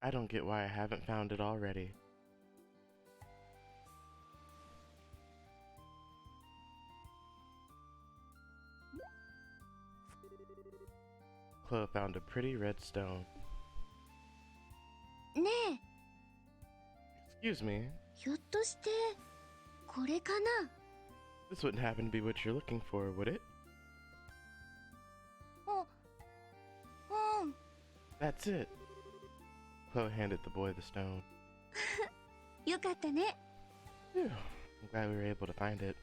I don't get why I haven't found it already. Chloe found a pretty red stone. ねえ、 Excuse me, ひょっとしてこれかな？ this wouldn't happen to be what you're looking for, would it? うん。 That's it. Chloe handed the boy the stone. よかったね。 Phew, I'm glad we were able to find it.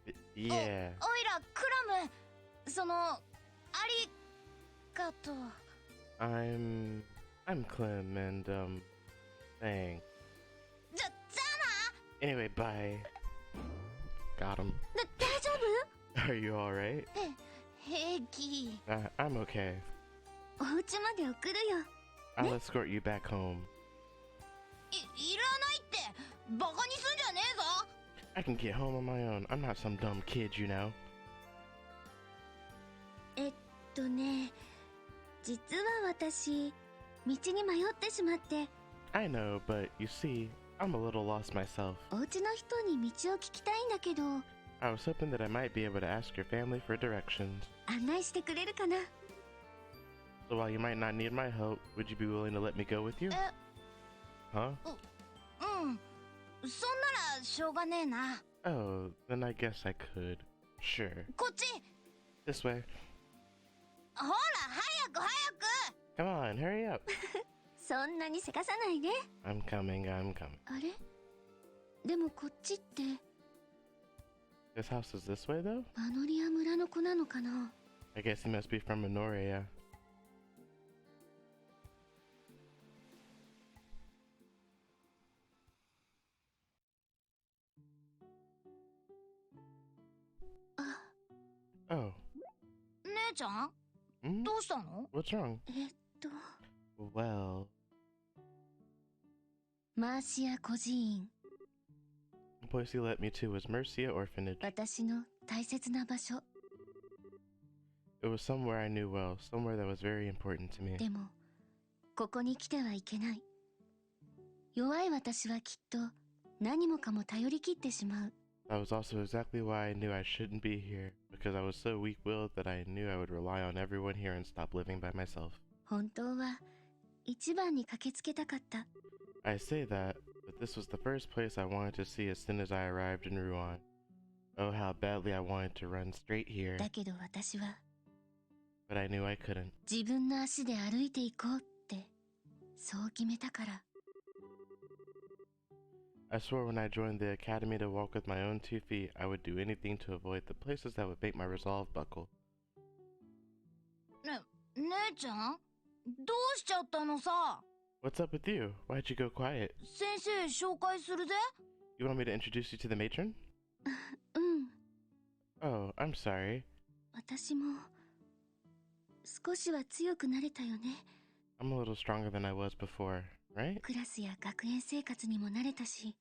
うん。 Yeah. おいらクラム、そのありがとう。 I'm Clem and thanks. じゃあ Anyway, bye. Got him. な。大丈夫？ Are you alright? 平気。 I'm okay. お家まで送るよ。 I'll escort you back home. いらないってバカにすんじゃねえぞ。 I can get home on my own. I'm not some dumb kid, you know. ね、実は私道に迷ってしまって。 I know, but you see, I'm a little lost myself. お家の人に道を聞きたいんだけど、 I was hoping that I might be able to ask your family for directions. 案内してくれるかな？ So while you might not need my help, would you be willing to let me go with you? Huh? うん。そんならしょうがねえな。 Oh, then I guess I could. Sure. こっち。 This way. ほら早く早く。 Come on, hurry up. そんなにせかさないで。 I'm coming. あれ？でもこっちって This house is this way, though? マノリア村の子なのかな？ I guess he must be from Minoria. Oh. 姉ちゃん？ Hmm? どうしたの？ What's wrong? マ Well, ーシア孤児院。 the place he led me to was Mercia Orphanage. 私の大切な場所。 It was somewhere I knew well, somewhere that was very important to me. でもここに来てはいけない。弱い私はきっと何もかも頼り切ってしまう。 That was also exactly why I knew I shouldn't be here, because I was so weak-willed that I knew I would rely on everyone here and stop living by myself. 本当は一番に駆けつけたかった。 I say that, but this was the first place I wanted to see as soon as I arrived in Rouen. Oh, how badly I wanted to run straight here, だけど私は but I knew I couldn't. 自分の足で歩いていこうってそう決めたから。 I swore when I joined the academy to walk with my own 2 feet, I would do anything to avoid the places that would make my resolve buckle. 姉ちゃん？どうしちゃったのさ？ What's up with you? Why'd you go quiet? 先生紹介するぜ。 You want me to introduce you to the matron? うん。 Oh, I'm sorry. 私も少しは強くなれたよね。 I'm a little stronger than I was before, right? クラスや学園生活にも慣れたし、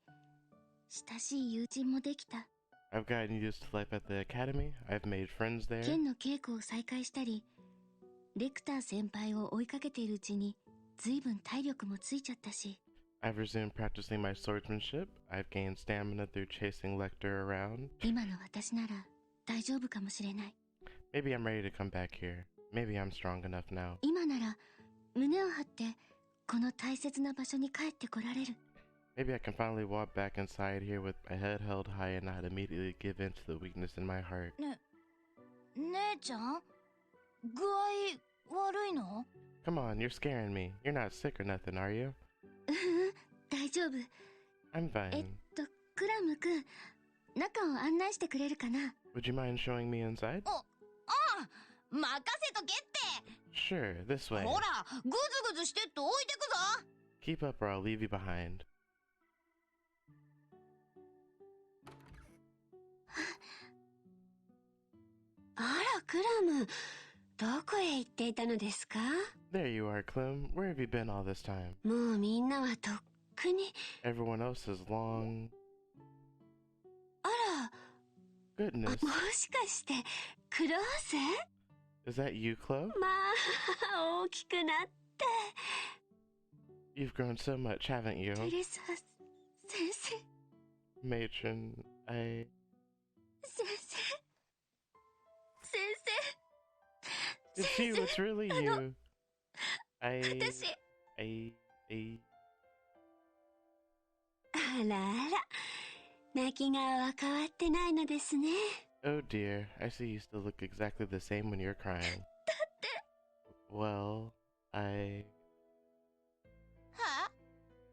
親しい友人もできた。 I've gotten used to life at the academy. I've made friends there. 剣の稽古を再開したり、レクター先輩を追いかけているうちに随分体力もついちゃったし。 I've resumed practicing my swordsmanship. I've gained stamina through chasing Lecter around. 今の私なら大丈夫かもしれない。 Maybe I'm ready to come back here. Maybe I'm strong enough now. 今なら胸を張ってこの大切な場所に帰ってこられる。 Maybe I can finally walk back inside here with my head held high and not immediately give in to the weakness in my heart. 姉ちゃん？具合悪いの？ Come on, you're scaring me. You're not sick or nothing, are you? 大丈夫。 I'm fine. クラムくん、中を案内してくれるかな？ Would you mind showing me inside? 任せとけって。 Sure, this way. ほら、ぐずぐずしてって置いてくぞ。 Keep up or I'll leave you behind. あら、クラム、どこへ行っていたのですか？ There you are, Clem. Where have you been all this time? もうみんなはとっくに。 Everyone else is long. あら、 Goodness. もしかしてクローゼ？ Is that you, Chloe? まあ大きくなって。You've grown so much, haven't you? テレサ先生 Matron, 先生先 It's 生 you, 先 it's really あの you. I... 生私 I... あらあら、泣き顔は変わってないのですね。Oh dear, I see you still look exactly the same when you're crying. だって Well, I... は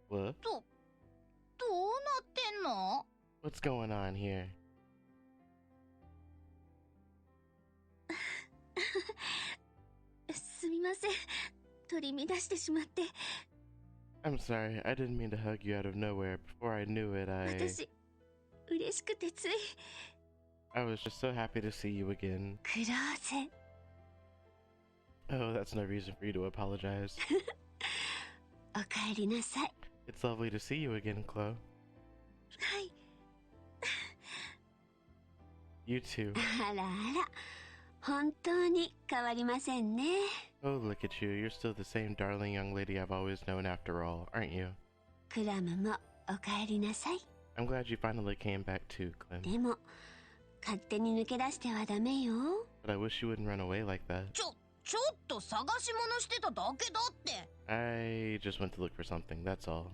What? どうなってんの？ What's going on here? すみません取り乱してしまって I'm sorry, I didn't mean to hug you out of nowhere. Before I knew it, 私嬉しくてつい I was just so happy to see you again. クローゼ、 Oh, that's no reason for you to apologize. おかえりなさい。 It's lovely to see you again, Chloe. はい You too. あらあら、本当に変わりませんね。 Oh, look at you. You're still the same darling young lady I've always known after all, aren't you? クラムもおかえりなさい。 I'm glad you finally came back too, Clem. でも、勝手に抜け出してはダメよ。 But I wish you wouldn't run away like that. ちょっと探し物してただけだって。 I just went to look for something, that's all.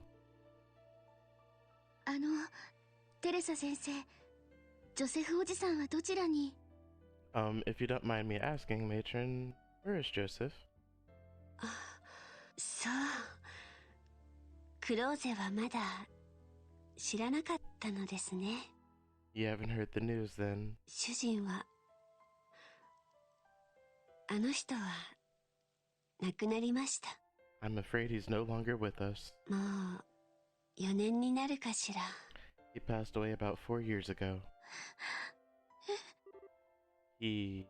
テレサ先生ジョセフおじさんはどちらに If you don't mind me asking, Matron, where is Joseph? あ、そう。クローゼはまだ知らなかったのですね。 You haven't heard the news then. 主人は、あの人は亡くなりました。 I'm afraid he's no longer with us. もう4年になるかしら。 He passed away about 4 years ago. He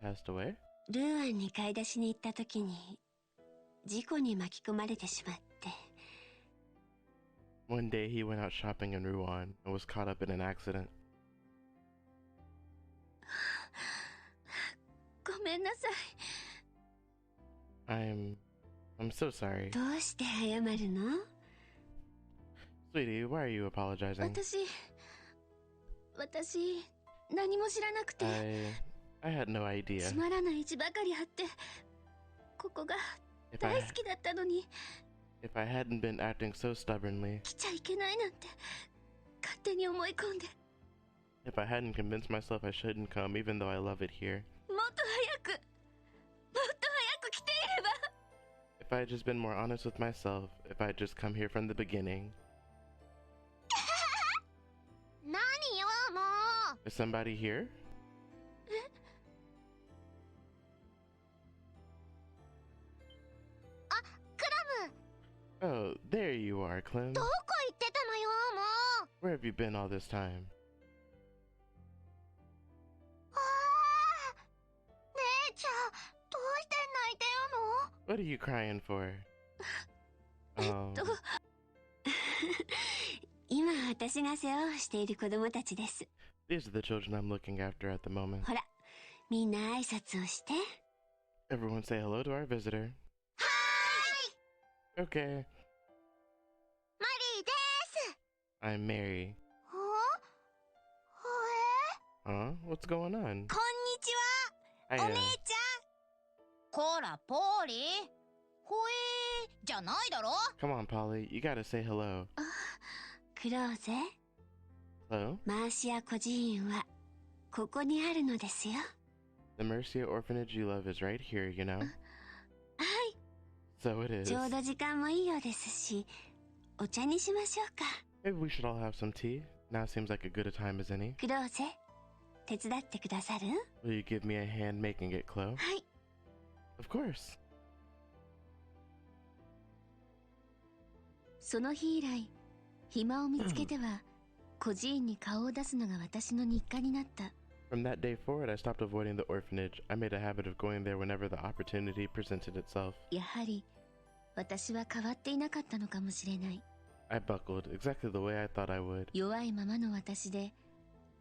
passed away? ルーアンに買い出しに行った時に事故に巻き込まれてしまって。 One day he went out shopping in Rouen and was caught up in an accident. ごめんなさい I'm so sorry. どうして謝るの？ Sweetie, why are you apologizing? 私何も知らなくて I had no idea. つまらない字ばかりあってここが If 大 I 好きだったのに if I hadn't been acting so stubbornly, 来ちゃいけないなんて勝手に思い込んで if I hadn't convinced myself I shouldn't come even though I love it here, もっと早く来ていれば if I had just been more honest with myself, if I had just come here from the beginning. 何よもう。 Is somebody here? クラム Oh, there you are, Clem. どこ行ってたのよもう。 Where have you been all this time? ああ、姉ちゃんどうして泣いてるの？ What are you crying for? と 今私が世話をしている子供たちです。 These are the children I'm looking after at the moment. ほら、みんな挨拶をして。 Everyone say hello to our visitor. はーい。 Okay, マリーです。 I'm Mary. ほえ？ Huh? What's going on? こんにち Hi, は、お姉ちゃん。こらポーリー。ほえーじゃないだろ。 come on, Polly. You gotta say hello. クローゼ、 Hello? マーシア孤児院はここにあるのですよ。 The Mercia orphanage you love is right here, you know? はい So it is. ちょうど時間もいいようですし、お茶にしましょうか。 Maybe we should all have some tea. Now seems like a good a time as any. クローゼ、手伝ってくださる？ Will you give me a hand making it, Chloe? はい Of course. その日以来暇を見つけては孤児院に顔を出すのが私の日課になった From that day forward, I stopped avoiding the orphanage. I made a habit of going there whenever the opportunity presented itself. やはり私は変わっていなかったのかもしれない I buckled, exactly the way I thought I would. 弱いままの私で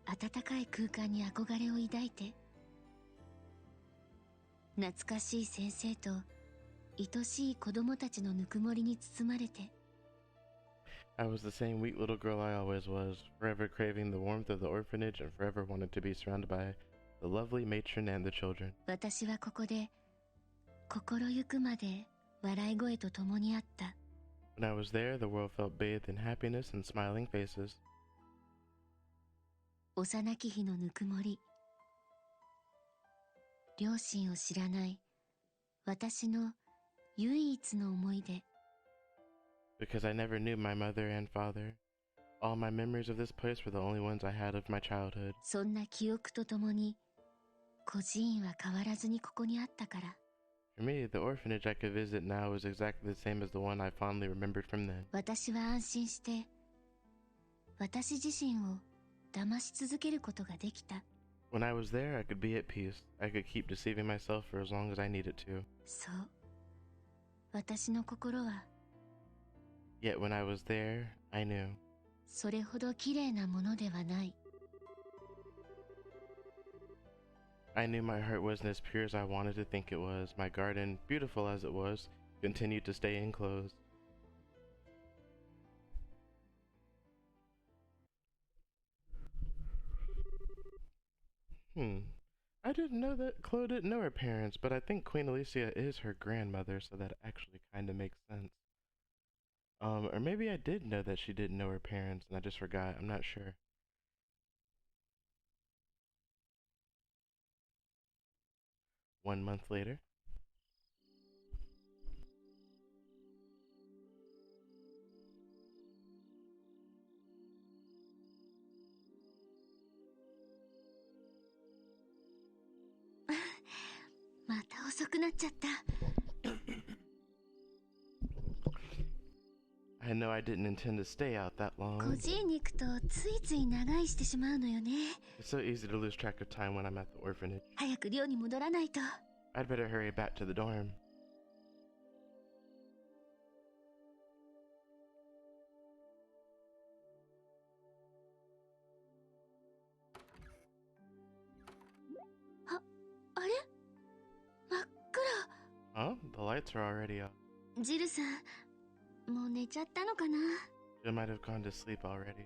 暖かい空間に憧れを抱いて懐かしい先生と愛しい子供たちのぬくもりに包まれて。 I was the same weak little girl I always was, forever craving the warmth of the orphanage and forever wanted to be surrounded by the lovely matron and the children. 私はここで心ゆくまで笑い声と共にあった。 When I was there, the world felt bathed in happiness and smiling faces. 幼き日のぬくもり、両親を知らない私の唯一の思い出。 Because I never knew my mother and father. All my memories of this place were the only ones I had of my childhood. そんな記憶とともに孤児院は変わらずにここにあったから。 For me, the orphanage I could visit now was exactly the same as the one I fondly remembered from then. 私は安心して私自身を騙し続けることができた。 When I was there, I could be at peace. I could keep deceiving myself for as long as I needed to. そう、私の心は Yet when I was there, I knew. それほど綺麗なものではない。 I knew my heart wasn't as pure as I wanted to think it was. My garden, beautiful as it was, continued to stay enclosed. I didn't know that Chloe didn't know her parents, but I think Queen Alicia is her grandmother, so that actually kind of makes sense. Or maybe I did know that she didn't know her parents and I just forgot. I'm not sure. One month later.「また遅くなっちゃった。 I know I didn't intend to stay out that 孤 long. 児院に行くとついつい長居してしまうのよね。 It's so easy to lose track of time when I'm at the orphanage. 早く寮に戻らないと。 I'd better hurry back to the dorm. あれ、真っ Oh, the lights are already off. 暗。ジルさん、もう寝ちゃったのかな。 Jill might have gone to sleep already.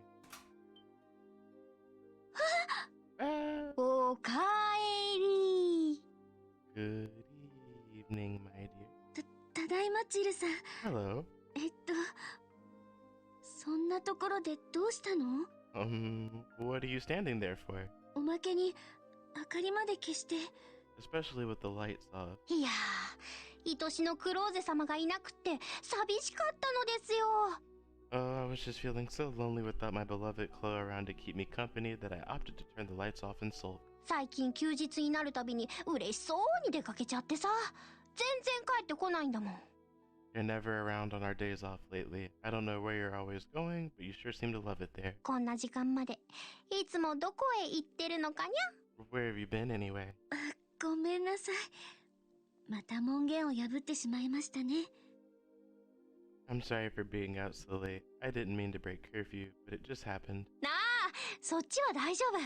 Ah, おかえり。 good evening, my dear. ただいまジルさん。 Hello. そんなところでどうしたの？ What are you standing there for? おまけに明かりまで消して。 Especially with the lights off. いやー、愛しのクローゼ様がいなくって寂しかったのですよ。 Oh, I was just feeling so lonely without my beloved Chloe around to keep me company that I opted to turn the lights off and sulk. 最近休日になるたびに嬉しそうに出かけちゃってさ、全然帰ってこないんだもん。 You're never around on our days off lately. I don't know where you're always going, but you sure seem to love it there. こんな時間までいつもどこへ行ってるのかにゃ。 Where have you been anyway? ごめんなさい。また門限を破ってしまいましたね。 I'm sorry for being out so late. I didn't mean to break curfew, but it just happened. なあ、そっちは大丈夫。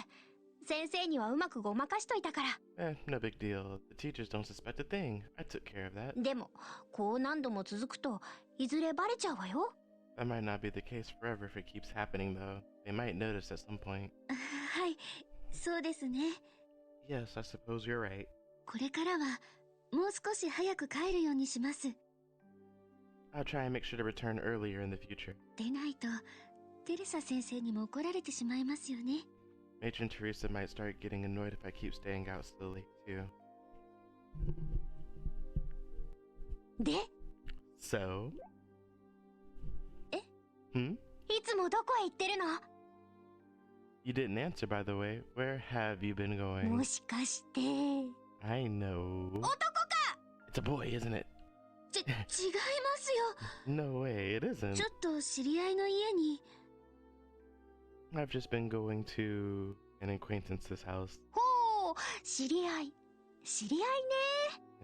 先生にはうまくごまかしといたから。 No big deal. The teachers don't suspect a thing. I took care of that. でもこう何度も続くといずれバレちゃうわよ。 That might not be the case forever if it keeps happening, though. They might notice at some point. はい、そうですね。 Yes, I suppose you're right. これからはもう少し早く帰るようにします。 I'll try and make sure to return earlier in the future. でないとテレサ先生にも怒られてしまいますよね。 Matron Teresa might start getting annoyed if I keep staying out so late, too. で、 So? え？ Hmm? いつもどこへ行ってるの？ You didn't answer, by the way. Where have you been も going? しかして I know. 男か？ It's a boy, isn't it? 違いますよ。 No way, it isn't. ちょっと知り合いの家に。 I've just been going to an acquaintance's house. ほう、知り合い。知り合い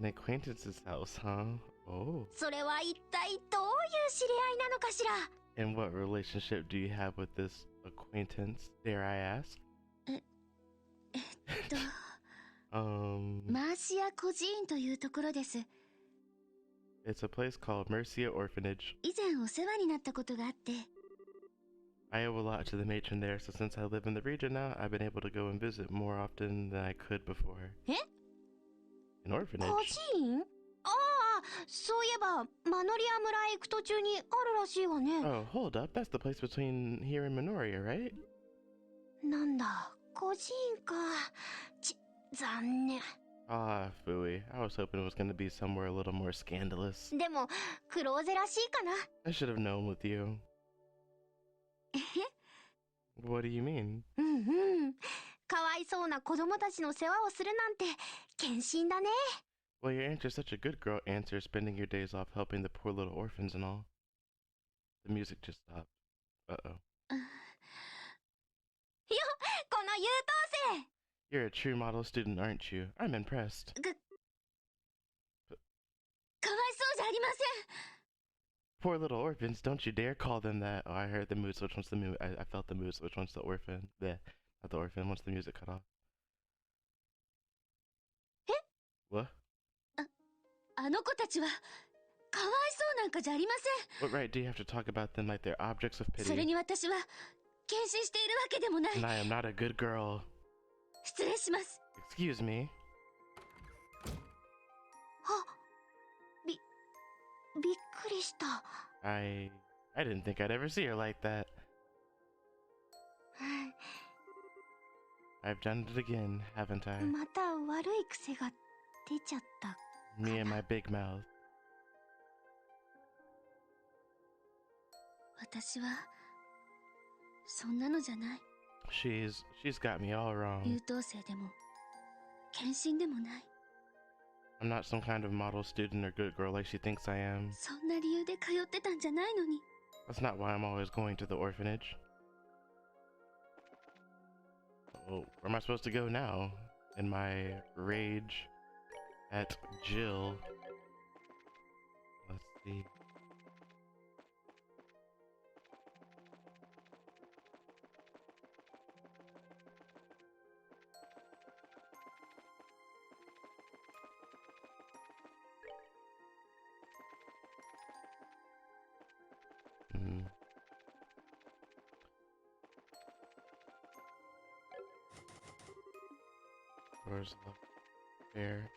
ね。 An acquaintance's house, huh? Oh. それは一体どういう知り合いなのかしら。 And what relationship do you have with this acquaintance, dare I ask? マーシア孤児院というところです。It's a place called Mercia Orphanage. 以前お世話になったことがあって。I owe a lot to the matron there, so since I live in the region now, I've been able to go and visit more often than I could before. え? An orphanage? 孤児院？ああ、そういえば、マノリア村へ行く途中にあるらしいわね。Oh, hold up. That's the place between here and Minoria, right? なんだ、孤児院か。残念。Ah, phooey. I was hoping it was going to be somewhere a little more scandalous. でも、クローゼらしいかな。I should have known with you. えへ What do you mean? うんうん。かわいそうな子供たちの世話をするなんて、献身だね。Well, your aunt is such a good girl, answer, spending your days off helping the poor little orphans and all. The music just stopped. Uh-oh. よ、この優等生。 You're a true model student, aren't you? I'm impressed. かわいそうじゃありません。 Poor little orphans, don't you dare call them that. Oh, I heard the mood switch once the mood. I felt the mood switch once the orphan. Bleh, not the orphan, once the music cut off. え? What? あの子たちはかわいそうなんかじゃありません。 What right do you have to talk about them like they're objects of それ pity? に私は献身しているわけでもない。 And I am not a good girl. 失礼します。 Excuse me. びっくりした。 I didn't think I'd ever see her like that. I've done it again, haven't I? また悪い癖が出ちゃった。 Me and my big mouth. 私はそんなのじゃない。 She's got me all 優 wrong. 等生でも献身でもない。 I'm not some kind of model student or good girl like she thinks I am. そんな理由で通ってたんじゃないのに。 That's not why I'm always going to the orphanage. Oh, where am I supposed to go now? In my rage at Jill. Let's see. Where's the bear?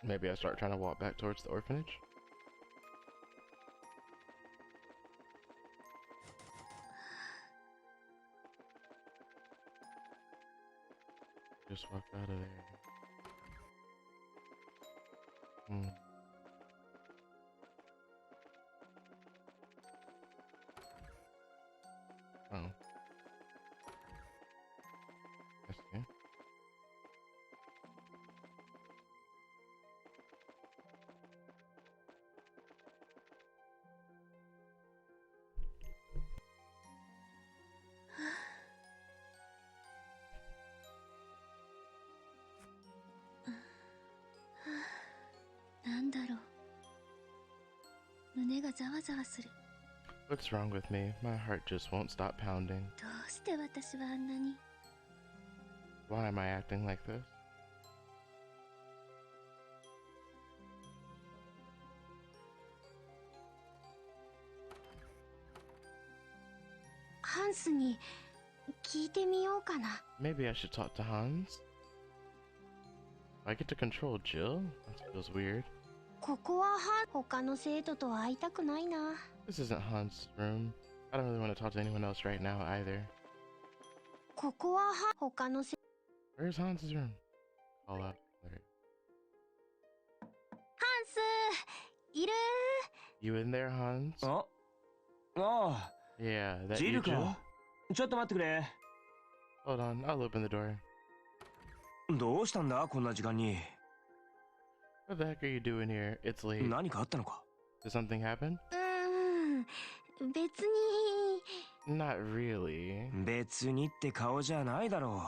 Maybe I start trying to walk back towards the orphanage? Just walked out of there. Oh. I see. "なんだろう。胸がざわざわする。 What's wrong with me? My heart just won't stop pounding. どうして私はあんなに。 Why am I acting like this? ハンスに聞いてみようかな。 Maybe I should talk to Hans? I get to control Jill? That feels weird. ここは他の生徒と会いたくないな。 This isn't Hans' room. I don't really want to talk to anyone else right now either. ここは他の生 Where's Hans' room? Call out. Where? ハンスいる You in there, Hans? ああ Yeah, あ、 that ジ you, ル Jill? か。ちょっと待ってくれ。 Hold on, I'll open the door. どうしたんだこんな時間に。 What the heck are you doing here? It's late. 何かあったのか。 Did something happen? 別に Not really. 別にって顔じゃないだろ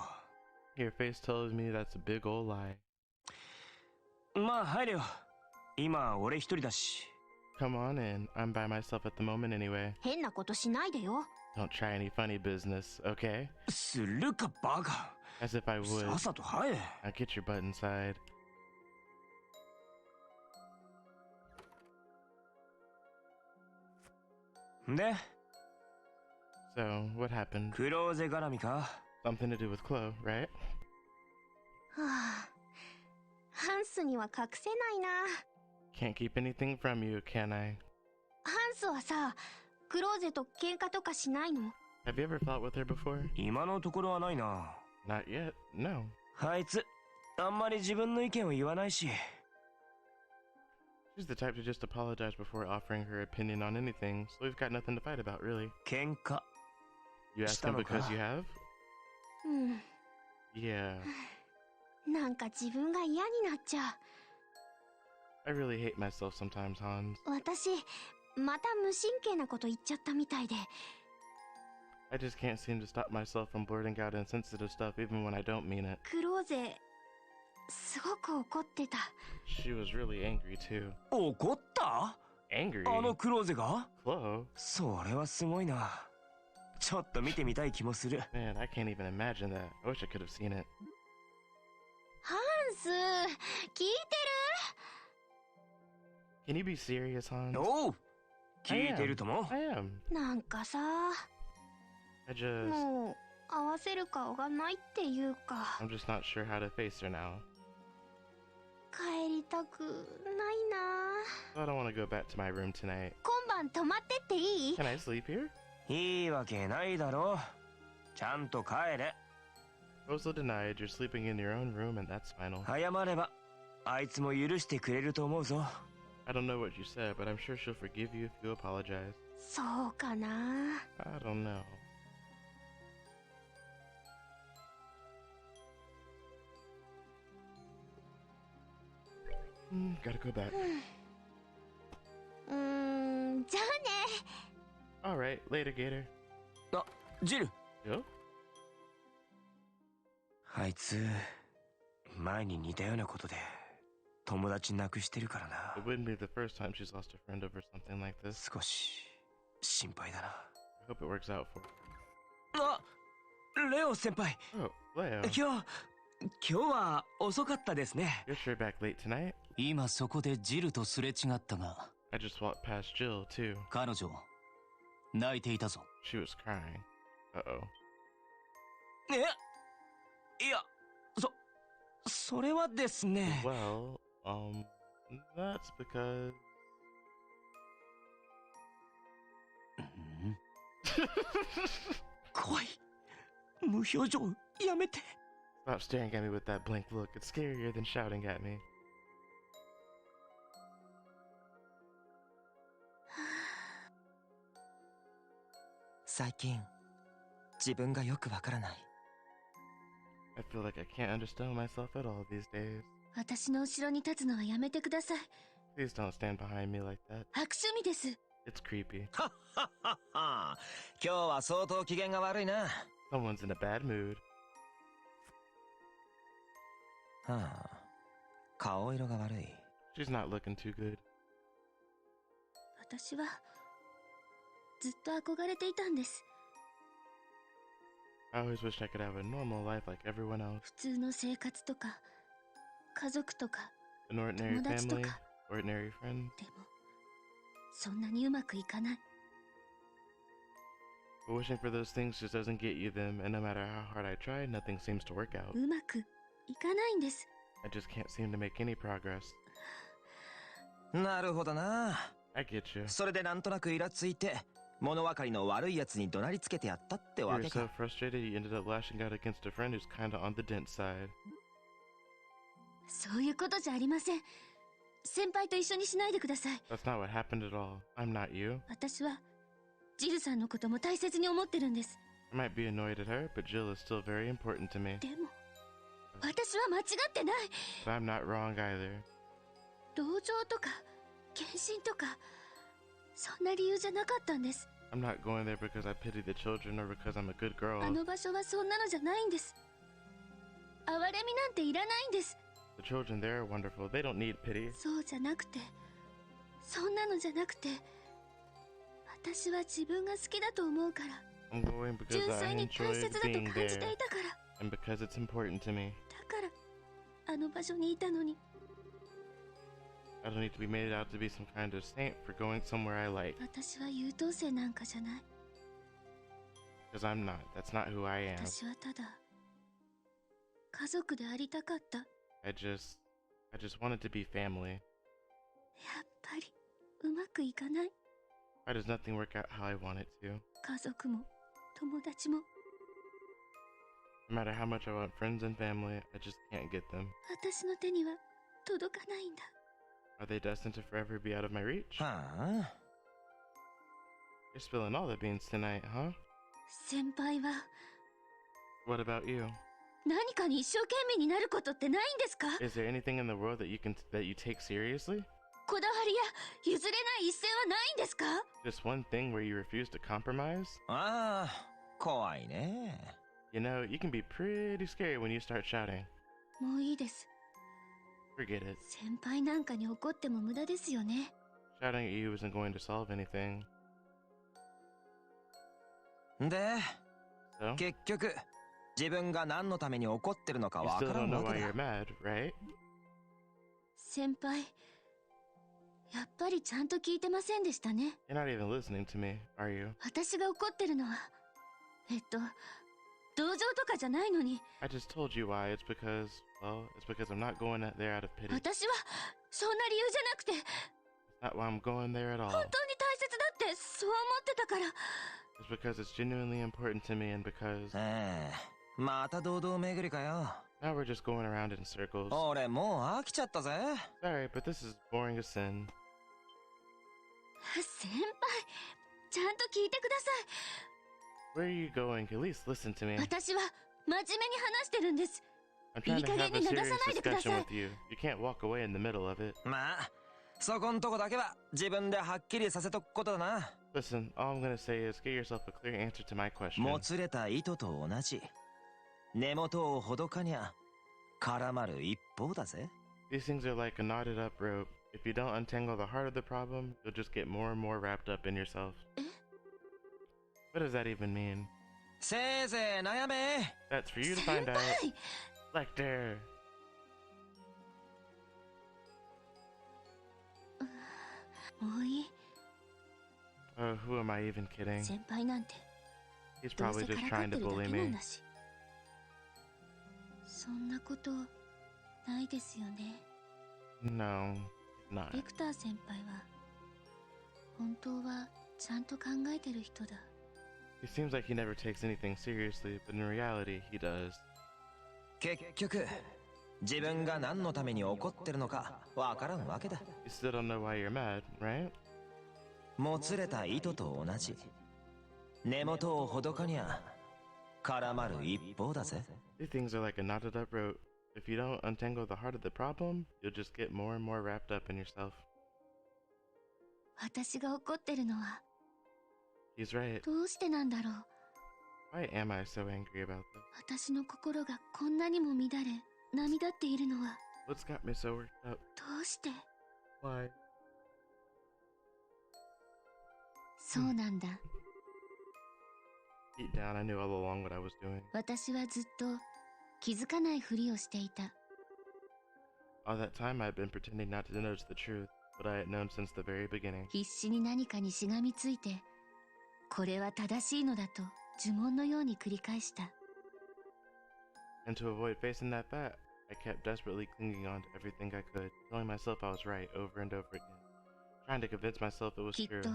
Your face tells me that's a big old lie. う。まあ入れよ。今俺一人だし。 Come on in. I'm by myself at the moment anyway. 変なことしないでよ。 Don't try any funny business, okay? するかバカ。As if I would. さっさと入れ。 Now get your butt inside. De, So, what happened? クローゼ絡みか。 Something to do with Chloe, right? はあ、ハンスには隠せないな。 Can't keep anything from you, can I? ハンスはさ、クローゼと喧嘩とかしないの？ Have you ever fought with her before? 今のところはないな。 Not yet, no. あいつ、あんまり自分の意見を言わないし。 She's the type to just apologize before offering her opinion on anything, so we've got nothing to fight about, really. 喧嘩。 You asked him because you have? うん。 Yeah. なんか自分が嫌になっちゃ I really hate myself sometimes, Hans. う。私、また無神経なこと言っちゃったみたいで。 I just can't seem to stop myself from blurting out insensitive stuff even when I don't mean it. クローゼ、すごく怒ってた。 She was really angry too. 怒った？ Angry? あのクローゼが？ Chloe? それはすごいな。ちょっと見てみたい気もする。 Man, I can't even imagine that. I wish I could have seen it. ハンス、聞いて Can you be serious, Hans? おう、聞いてるとも。 I am. る？なんかさ、 I just... もう合わせる顔がないっていうか、 I'm just not sure how to face her now. 帰りたくないな。 I don't want to go back to my room tonight. 今晩泊まってっていい？ Can I sleep here? いいわけないだろう。ちゃんと帰れ。 Proposal denied. You're sleeping in your own room and that's final. 謝れば、あいつも許してくれると思うぞ。 I don't know what you said, but I'm sure she'll forgive you if you apologize. そうかな。 I don't know. Gotta go back. じゃあね。 Alright, later, Gator. あ、ジル。 Yo? あいつ、前に似たようなことで友達亡くしてるからな。 It wouldn't be the first time she's lost a friend over something like this. 少し心配だな。 I hope it works out for her. あ、レオ先輩。 Oh, Leo. 今日は遅かったですね。 You're sure back late tonight? 今そこでジルとすれ違ったが、 I just walked past Jill, too. 彼女泣いていたぞ。 She was crying. Uh-oh. いや、それはですね。 Well, that's because... うん怖い。無表情やめて。 Stop staring at me with that blank look. It's scarier than shouting at me. 最近自分がよくわからない。 I feel like I can't understand myself at all these days. 私の後ろに立つのはやめてください。 Please don't stand behind me like that. 悪趣味です。 It's creepy. はっはっは。今日は相当機嫌が悪いな。は Someone's in a bad mood. あ、顔色が悪い。 She's not looking too good. 私はずっと憧れていたんです。 I always wished I could have a normal life like everyone else. 普通の生活とか家族とか。 An ordinary 友達と family, か。 ordinary friends. でもそんなにうまくいかない。 But wishing for those things just doesn't get you them, and no matter how hard I try, nothing seems to work out. うまくいかないんです。 I just can't seem to make any progress. なるほどな。 I get you. それでなんとなくイラついて物分かりの悪いやつに怒鳴りつけてやったってわ You け were so か。 frustrated you ended up lashing out against a friend who's kinda on the dense side. そういうことじゃありません。先輩と一緒にしないでください。 That's not what happened at all. I'm not you. 私はジルさんのことも大切に思ってるんです。 I might be annoyed at her, but Jill is still very important to me. でも私は間違ってない。 But I'm not wrong either. 同情とか献身とかそんな理由じゃなかったんです。 I'm not going there because I pity the children or because I'm a good あ girl. の場所はそんなのじゃないんです。憐れみなんていらないんです。 The children there are wonderful. They don't need pity. そうじゃなくて、そんなのじゃなくて、私は自分が好きだと思うから、 I'm going because 純 I 粋に大 enjoy 切だと being 感じて there. いたから。And because it's important to me. だからあの場所にいたのに。 I don't need to be made out to be some kind of saint for going somewhere I like. 私は優等生なんかじゃない。 Because I'm not. That's not who I am. 私はただ家族でありたかった。 I just wanted to be family. やっぱりうまくいかない。 Why does nothing work out how I want it to? 家族も友達も No matter how much I want friends and family, I just can't get them. 私の手には届かないんだ。 Are they destined to forever be out of my reach? はあ You're spilling all the beans tonight, huh? 先輩は What about you? 何かに一生懸命になることってないんですか？ Is there anything in the world that you take seriously? こだわりや譲れない一線はないんですか？ Just one thing where you refuse to compromise? ああ怖いね。 You know, you can be pretty scary when you start shouting. もういいです。 Forget it. 先輩なんかに怒っても無駄ですよね。 Shouting at you isn't going to solve anything. で So, 結局自分が何のために怒ってるのか you わ still から don't ん know わ why け you're だ。 mad, right? 先輩、やっぱりちゃんと聞いてませんでしたね。 You're not even listening to me, are you? 私が怒ってるのは、同情とかじゃないのに、 I just told you why. It's because, well, it's because I'm not going there out of pity. 私はそんな理由じゃなくて、 Not why I'm going there at all. 本当に大切だってそう思ってたから。 It's because it's genuinely important to me and because また堂々巡りかよ。 now we're just going around in circles. 俺もう飽きちゃったぜ。 Sorry, but this is boring as sin. 先輩、ちゃんと聞いてくださ Where are you going? At least listen to me. い。私は真面目に話してるんです。 I'm trying to have a いい加減に流さ serious ないでください。 discussion with you. You can't walk away in the middle of it. まあそこんとこだけは自分ではっきりさせとくことだな。 Listen, all I'm gonna say is get yourself a clear answer to my question. もつれた糸と同じ。根元をほどかにゃ絡まる一方だぜ。 These things are like a knotted up rope. If you don't untangle the heart of the problem, you'll just get more and more wrapped up in yourself. What does that even mean? せいぜい悩め。 That's for you to 先 find out. 輩、 Lecter! もういい。 Oh, who am I even kidding? 先輩なんて He's どう probably せ just からか trying って to るだ bully けなん me. だし。そんなことないですよね。 No, he's not. ビクター先輩は本当はちゃんと考えてる人だ。 He seems like he never takes anything seriously, but in reality, he does. 結局自分が何のために怒ってるのかわからんわけだ。 You still don't know why you're mad, right? もつれた糸と同じ。根元をほどかにゃ絡まる一方だぜ。 These things are like a knotted up rope. If you don't untangle the heart of the problem, you'll just get more and more wrapped up in yourself. 私が怒ってるのは He's right. どうしてなんだろう。 Why am I so angry about this? 私の心がこんなにも乱れ涙っているのは What's got me so worked up? どうして。 Why? そうなんだ。 Deep down, I knew all along what I was doing. 私はずっと気づかないふりをしていた。 All that time, I'd been pretending not to notice the truth, but I had known since the very beginning. 必死に何かにしがみついて、これは正しいのだと呪文のように繰り返した。 And to avoid facing that fact, I kept desperately clinging on to everything I could, telling myself I was right over and over again, trying to convince myself it was きっ true. と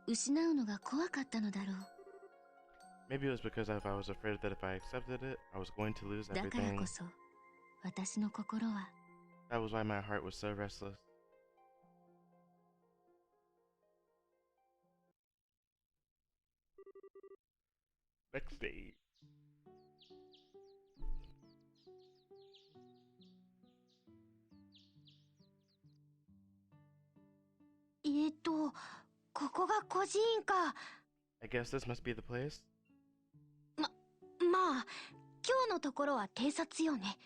失うのが怖かったのだろう。 Maybe it was because I was afraid that if I accepted it, I was going to lose だから everything. こそ私の心は That was why my heart was so restless. Next day. ここが孤児院か。 I guess this must be the place. まあ、今日のところは偵察よね。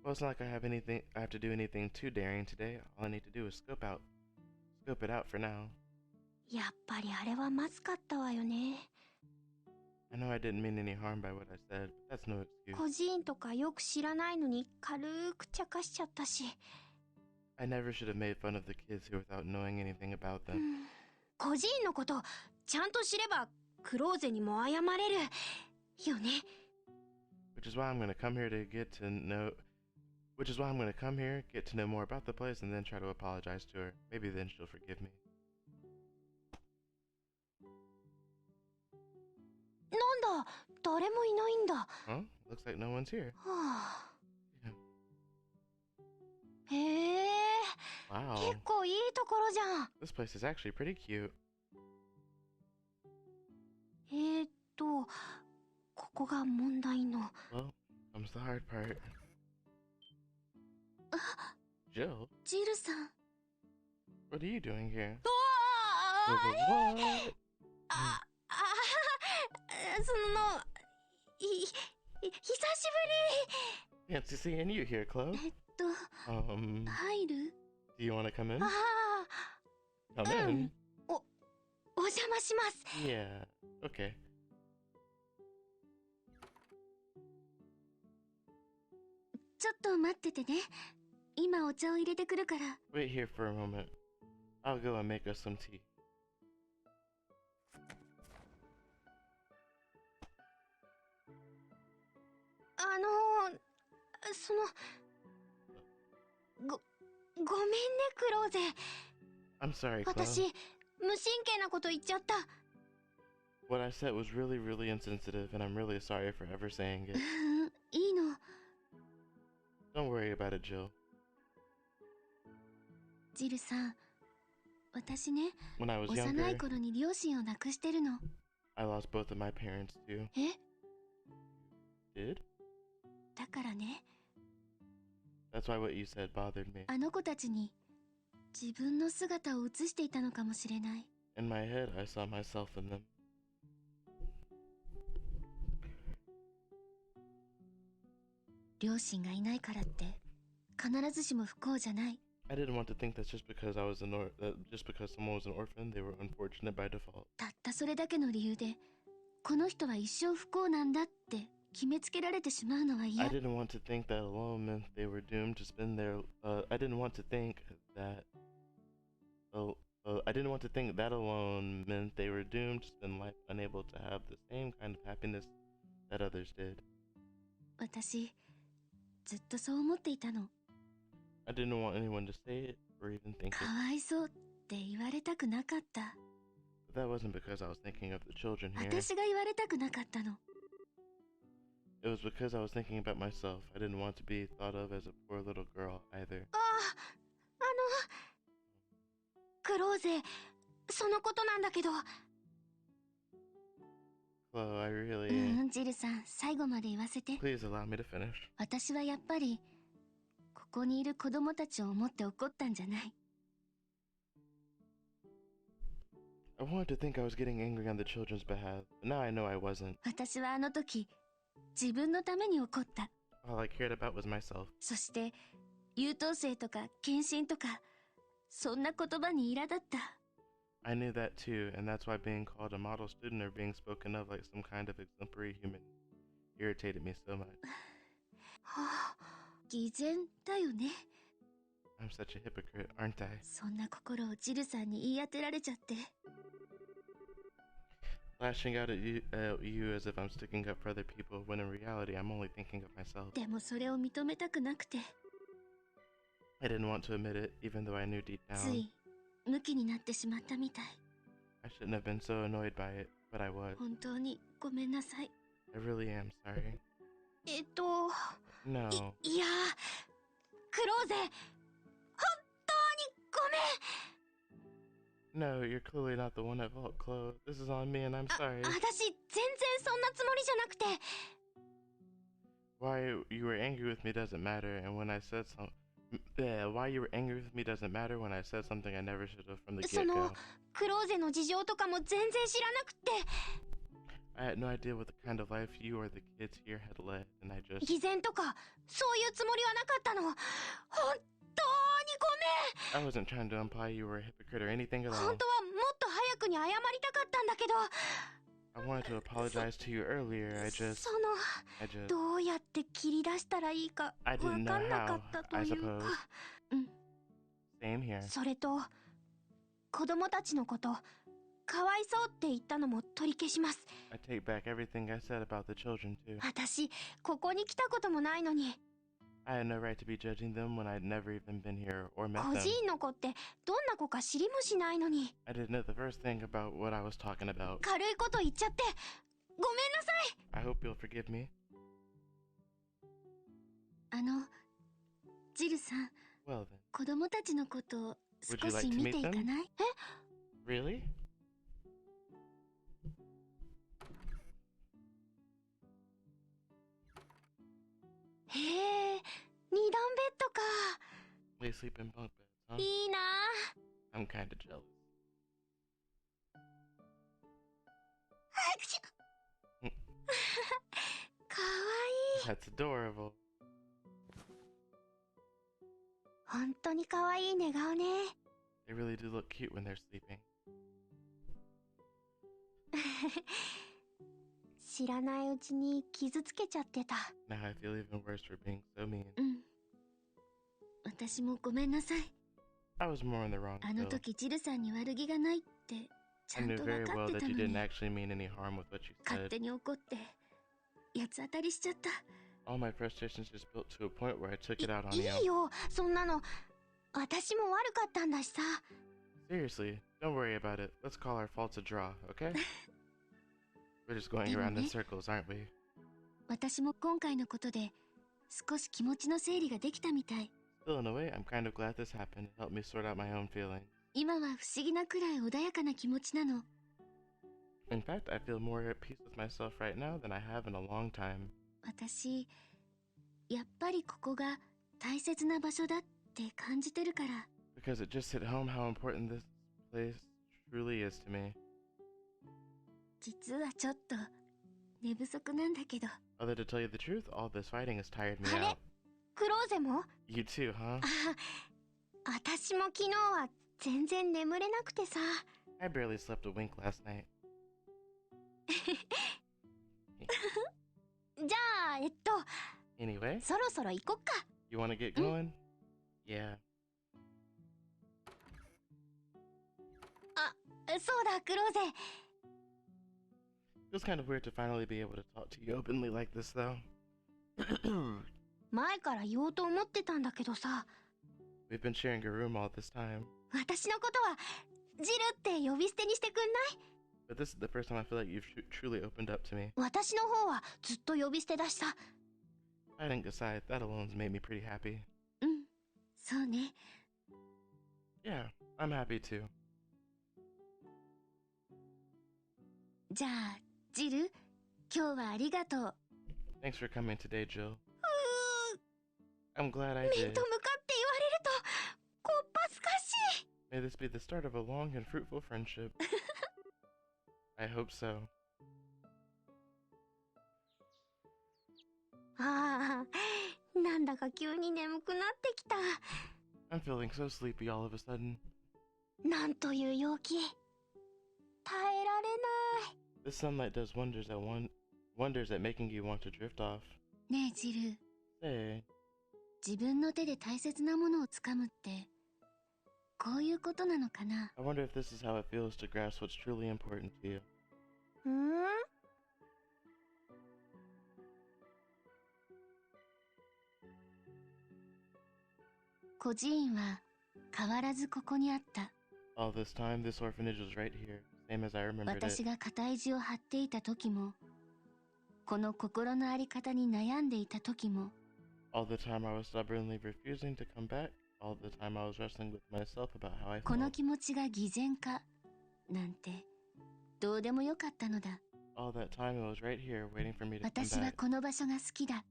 Well, it's not like I have to do anything too daring today. All I need to do is scope it out for now. やっぱりあれはまずかったわよね。I know I didn't mean any harm by what I said, but that's no excuse. 孤児院とかよく知らないのに軽く茶化しちゃったし。I never should have made fun of the kids here without knowing anything about う them. ん孤児院のことちゃんと知ればクローゼにも謝れるよね。Which is why I'm gonna come here to get to know. Which is why I'm gonna come here, get to know more about the place, and then try to apologize to her. Maybe then she'll forgive me. なんだ、誰もいないんだ。 Huh? Looks like no one's here. はあ Yeah. へえ、 Wow. 結構いいところじゃん。 This place is actually pretty cute. ここが問題の。 Well, comes the hard part. Jill, ジルさん。 what are you doing here? あ What? あその久しぶり。 Fancy seeing you here, Chloe. 入る？ Do you want to come in? ああ、 Come in. お邪魔します。 Yeah. Okay. ちょっと待っててね。今お茶を入れてくるから。 Wait here for a moment. I'll go and make us some tea. そのごめんねクローゼ。 I'm sorry, Chloe. 私無神経なこと言っちゃった。 What I said was really, really insensitive, and I'm really sorry for ever saying it. いいの。 Don't worry about it, Jill. ジルさん、私ね、 When I was 幼 younger, い頃に両親を亡くしてるの。 I lost both of my parents too. え？ Did? だからね、 That's why what you said bothered me. あの子たちに自分の姿を映していたのかもしれない。 In my head, I saw myself in them. 両親がいないからって必ずしも不幸じゃない。 I didn't want to think that just because I was just because someone was an orphan, they were unfortunate by default. たったそれだけの理由でこの人は一生不幸なんだって決めつけられてしまうのは I 嫌。 didn't want to think that alone meant they were doomed to spend their. I didn't want to think that. I didn't want to think that alone meant they were doomed to spend life unable to have the same kind of happiness that others did. 私ずっとそう思っていたの。 I didn't want anyone to say it or even think か it. わいそうって言われたくなかった。 But that wasn't because I was thinking of the children here. 私が言われたくなかったの。 It was because I was thinking about myself. I didn't want to be thought of as a poor little girl either. クローゼ、そのことなんだけど。 Chloe, I really. ジルさん、最後まで言わせて。 Please allow me to finish. 私はやっぱりここにいる子供たちを思って怒ったんじゃない。 I wanted to think I was getting angry on the children's behalf, but now I know I wasn't. 私はあの時自分のために怒った。 All I cared about was myself. そして優等生とか献身とかそんな言葉に苛立った。 I knew that too, and that's why being called a model student or being spoken of like some kind of exemplary human irritated me so much. はあ、偽善だよね。 I'm such a hypocrite, aren't I? そんな心をジルさんに言い当てられちゃって。 Lashing out at you as if I'm sticking up for other people, when in reality I'm only thinking of myself. でもそれを認めたくなくて、 I didn't want to admit it, even though I knew deep つ down. いムキになってしまったみたい。 I shouldn't have been so annoyed by it, but I was. 本当にごめんなさい。 I really am sorry. No. いやクローゼ、本当にごめん。 No, you're clearly not the one at fault, Chloe. This is on me and I'm sorry. 私全然そんなつもりじゃなくて。 Why you were angry with me doesn't matter, and when I said why you were angry with me doesn't matter when I said something I never should have from the その get-go. クローゼの事情とかも全然知らなくて。 I had no idea what the kind of life you or the kids here had led, and I just... 偽善とかそういうつもりはなかったの。本当にごめん。 I wasn't trying to imply you were a hypocrite or anything at 本 all. 当はもっと早くに謝りたかったんだけど。I wanted to apologize to you earlier. I just, どうやって切り出したらいいか I わか didn't ん know なか how, ったと I いう suppose. か。 Same here. それと子供たちのことかわいそうって言ったのも取り消します。 I take back everything I said about the children, too. 私ここに来たこともないのに I had no right to be judging them when I'd never even been here or met 孤 them. 児院の子ってどんな子か知りもしないのに I didn't know the first thing about what I was talking about. 軽いこと言っちゃってごめんなさい。 I hope you'll forgive me. ジルさん、 Well then. 子供たちのことを Would 少 you like し to 見て meet いか them? ない？ Really? へえ、二段ベッドか。 They sleep in bunk beds, huh? いいな I'm kinda jealous. かわいい。 That's adorable. 本当にかわいい寝顔ね。 They really do look cute when they're sleeping. 知らないうちに傷つけちゃってた。 Now I feel even worse for being so mean. うん。私もごめんなさい。 I was more on the wrong あの field. 時ジルさんに悪気がないってちゃ I ん knew と very 分か well ってた that の you に didn't actually mean any harm with what you 勝 said. 手に怒って八つ当たりしちゃった。 All my frustrations just built to a point where I took it out on い you. いよ、そんなの。私も悪かったんだしさ。 Seriously, don't worry about it. Let's call our faults a draw, okay? We're just going でも around in ね、 circles, aren't we? 私も今回のことで少し気持ちの整理ができたみたい。 Still, in a way, I'm kind of glad this happened. It helped me sort out my own feelings. 今は不思議なくらい穏やかな気持ちなの。 In fact, I feel more at peace with myself right now than I have in a long time. 私、やっぱりここが大切な場所だって感じてるから。 Because it just hit home how important this place truly is to me. 実はちょっと寝不足なんだけど。 Although to tell you the truth, all this fighting has tired me あれ out. クローゼも You too, huh? 私も昨日は全然眠れなくてさ。 I barely slept a wink last night. じゃあ、Anyway, そろそろ行こっか。 you want to get going? Yeah. そうだ、クローゼ。 Feels kind of weird to finally be able to talk to you openly like this, though. 前から言おうと思ってたんだけどさ。 We've been sharing a room all this time, 私のことはジルって呼び捨てにしてくんない？ but this is the first time I feel like you've truly opened up to me. 私の方はずっと呼び捨てだしさ。 Fighting aside, that alone's made me pretty happy. うん、そうね。 Yeah, I'm happy too. じゃあ、ジル、今日はありがとう。 Thanks for coming today, Jill. う I'm glad I ー、面と向かって did. 言われるとこっぱずかしい。 May this be the start of a long and fruitful friendship. I hope so. ああ、なんだか急に眠くなってきた。 I'm feeling so sleepy all of a sudden. なんという陽気。耐えられない。 The sunlight does wonders at making you want to drift off. ねえ、ジル、 Say, 自分の手で大切なものをつかむって、こういうことなのかな？ I wonder if this is how it feels to grasp what's truly important to you. 孤児院は変わらずここにあった。 All this time, this orphanage was right here, same as I remembered 私 it. が肩意地を張っていた時も、この心の在り方に悩んでいた時も、 All the time I was stubbornly refusing to come back. All the time I was wrestling with myself about how I この felt. 気持ちが偽善かなんてどうでもよかったのだ。 All that time it was right here, waiting for me to come 私は back. この場所が好きだ。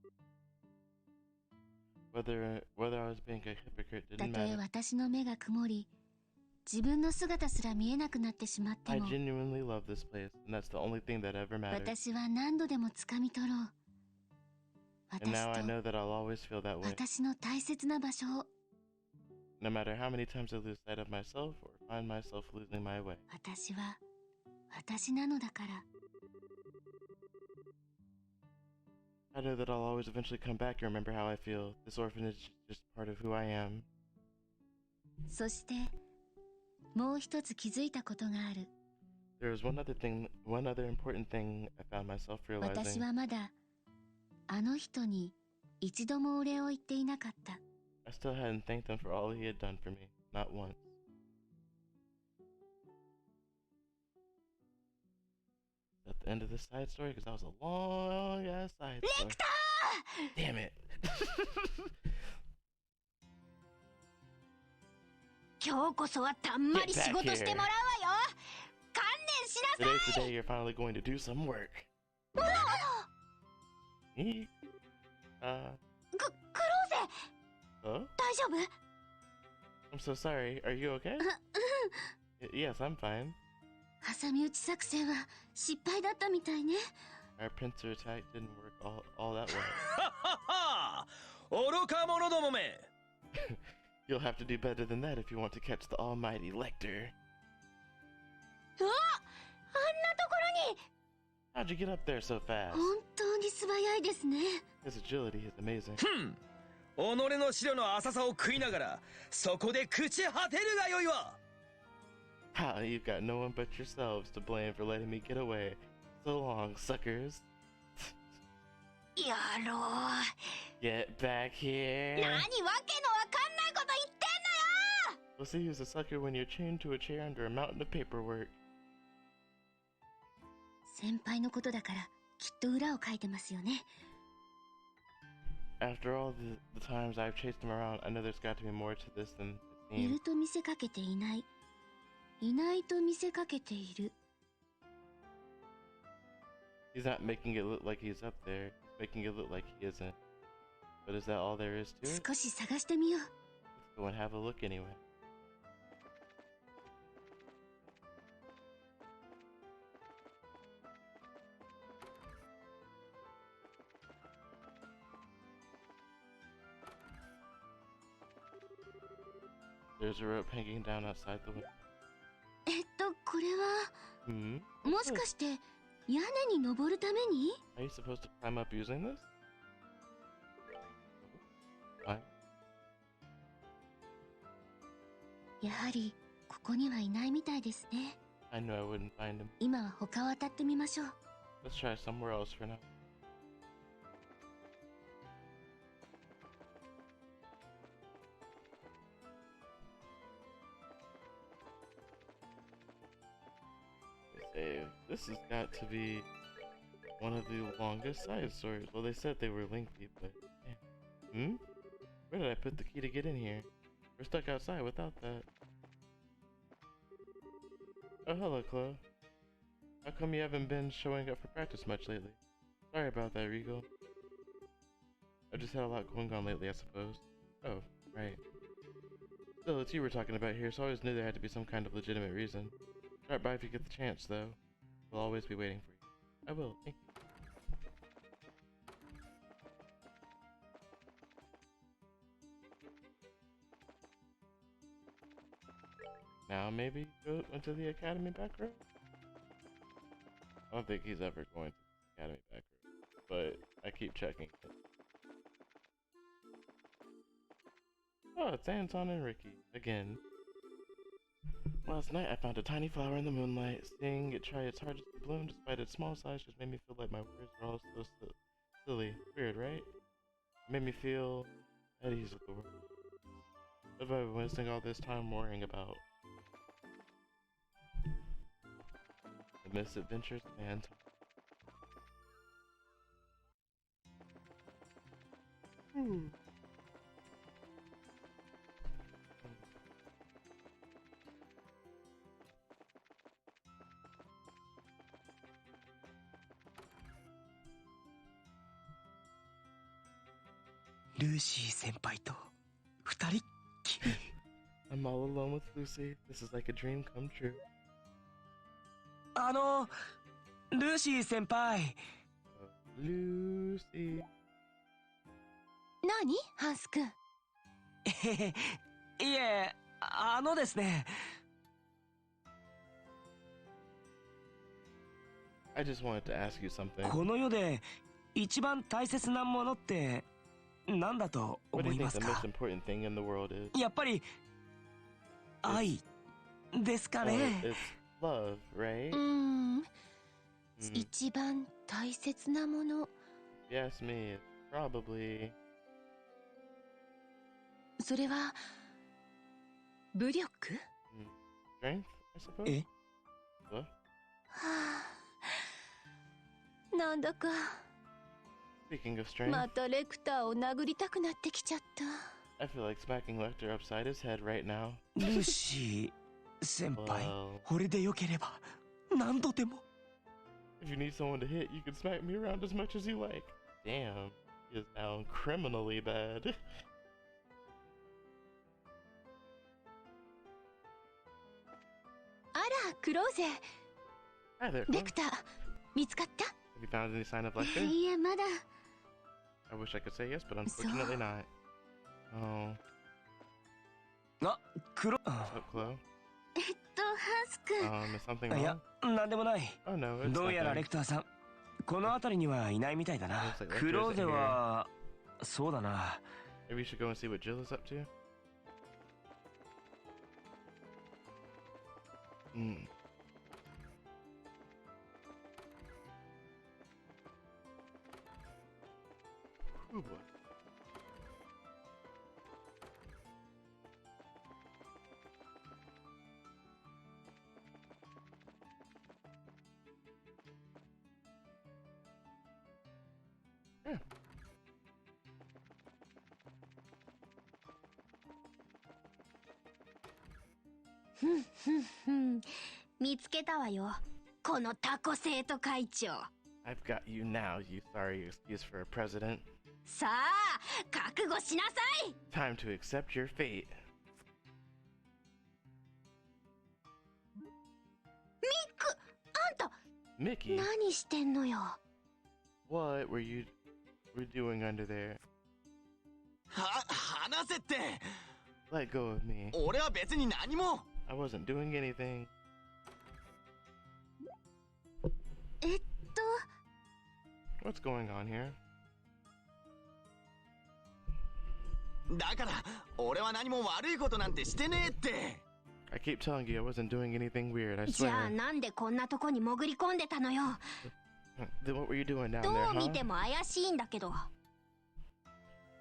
Whether I was being a hypocrite た didn't とえ matter. 私の目が曇り、自分の姿すら見えなくなってしまって I も、 genuinely love this place, and that's the only thing that ever mattered. 私は何度でも掴み取ろう。 And now I 私 know と that I'll always feel that way, 私の大切な場所を。 no matter how many times I lose sight of myself or find myself losing my way. 私は私なのだから。I know that I'll always eventually come back and remember how I feel. This orphanage is just part of who I am. そしてもう一つ気づいたことがある。 There was one other important thing I found myself 私 realizing. はまだあの人に一度もお礼を言っていなかった。 I still hadn't thanked him for all he had done for me. Not once. At the end of this side story, because that was a long ass side story. Damn it. 今日こそはたんまり仕事してもらうわよ。観念しなさ Today's the day you're finally going to do some work. い。クローゼ、 Huh? 大丈夫？ I'm so sorry. Are you okay? Yes, I'm fine. 挟み撃ち作戦は失敗だったみたいね。 Our pincer attack didn't work all that well. ははは愚か者どもめ You'll have to do better than that if you want to catch the almighty Lecter. あ、あんなところに。 How'd you get up there so fast? 本当に素早いですね。 His agility is amazing. 己の資料の浅さを食いながらそこで朽ち果てるがよいわ Ha, you've got no one but yourselves to blame for letting me get away. So long, suckers. やろう。 Get back here. 何わけのわかんないこと言ってんのよ。 We'll see who's a sucker when you're chained to a chair under a mountain of paperwork. 先輩のことだからきっと裏を書いてますよね。 After all the times I've chased him around, I know there's got to be more to this than it い seems. ると見せかけていない。いないと見せかけている。 He's not making it look like he's up there. He's making it look like he isn't. But is that all there is to it? 少し探してみよう。 Let's go and have a look anyway. There's a rope hanging down outside the window. これは Hmm? もしかして屋根に登るために？ Are you supposed to climb up using this? What? やはりここにはいないみたいですね。 I knew I wouldn't find him. 今は他を当たってみましょう。 Let's try somewhere else for now. Save. This has got to be one of the longest side stories. Well, they said they were lengthy, but yeah. Hmm? Where did I put the key to get in here? We're stuck outside without that. Oh, hello, Chloe. How come you haven't been showing up for practice much lately? Sorry about that, Regal. I've just had a lot going on lately, I suppose. Oh, right. Still, it's you we're talking about here, so I always knew there had to be some kind of legitimate reason. Start by if you get the chance, though. We'll always be waiting for you. I will, thank you. Now maybe go into the academy back row? I don't think he's ever going to the academy back row, but I keep checking it. Oh, it's Anton and Ricky, again. Last night I found a tiny flower in the moonlight. Seeing it try its hardest to bloom despite its small size just made me feel like my words are all so silly. Weird, right? It made me feel at ease with the world. What have I been wasting all this time worrying about? The misadventures of Anton. Lucy 先輩と二人っきり I'm all alone with Lucy. This is like a dream come true. ルーシー先輩 Lucy. 何？ハンス君。いえですね I just wanted to ask you something. この世で一番大切なものって何だと What do 思 you いま think す the か？ most important thing in the world is? やっぱり愛ですか Well, ね。 it's love, right? うん、 Mm. 一番大切なもの、 If you ask me, it's probably それは武力？ strength, I suppose. え？ What? はあ、なんだか Speaking of strength, またレクターを殴りたくなってきちゃった。 I feel like smacking Lecter upside his head right now. ルーシー先輩、 Well, 俺でよければ何度でも。 if you need someone to hit, you can smack me around as much as you like. Damn, he is down criminally bad. あら、クローゼ、 Hi there, レ Chloe. クター、見つかった？ Have you found any sign of Lecter? いえ、まだ。 I wish I could say yes, but unfortunately not. Oh, あ、黒。 what's up, Chloe? ハス君、 Is something いや wrong? なんでもない。 Oh no, it's どうやらレ nothing. クターさんこの辺りにはいないみたいだな。 Looks like Lecter クローゼ isn't here. はそうだな。 Maybe you should go and see what Jill is up to. Hmm. Oh boy. Yeah. ふんふんふん、見つけたわよ、このタコ生徒会長。 I've got you now, you sorry excuse for a president. さあ、覚悟しなさい。 Time to accept your fate. ミック、あんた Mickey, 何してんのよ。 what were you doing under there? 話せって。 Let go of me. 俺は別に何も。 I wasn't doing anything. What's going on here? だから俺は何も悪いことなんてしてねえって。 I keep telling you I wasn't doing anything weird, I じゃあ swear. なんでこんなとこに潜り込んでたのよ。 Then what were you doing down ど there, う見 huh? ても怪しいんだけど。